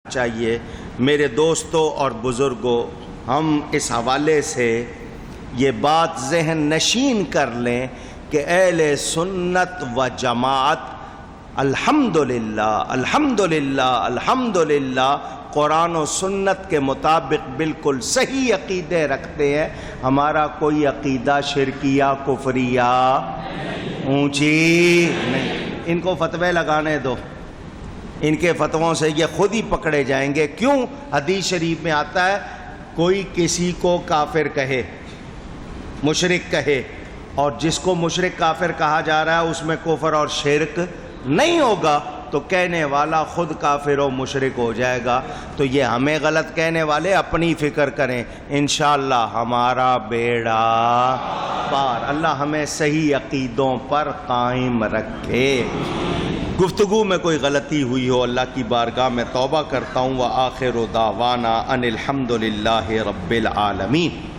چاہیے۔ میرے دوستوں اور بزرگوں، ہم اس حوالے سے یہ بات ذہن نشین کر لیں کہ اہل سنت و جماعت الحمدللہ الحمدللہ الحمدللہ قرآن و سنت کے مطابق بالکل صحیح عقیدے رکھتے ہیں۔ ہمارا کوئی عقیدہ شرکیہ کفریہ اونچی نہیں۔ ان کو فتوے لگانے دو، ان کے فتووں سے یہ خود ہی پکڑے جائیں گے۔ کیوں؟ حدیث شریف میں آتا ہے کوئی کسی کو کافر کہے، مشرک کہے، اور جس کو مشرک کافر کہا جا رہا ہے اس میں کفر اور شرک نہیں ہوگا، تو کہنے والا خود کافر و مشرک ہو جائے گا۔ تو یہ ہمیں غلط کہنے والے اپنی فکر کریں، انشاءاللہ ہمارا بیڑا پار۔ اللہ ہمیں صحیح عقیدوں پر قائم رکھے۔ گفتگو میں کوئی غلطی ہوئی ہو اللہ کی بارگاہ میں توبہ کرتا ہوں۔ وآخر دعوانا ان الحمدللہ رب العالمین۔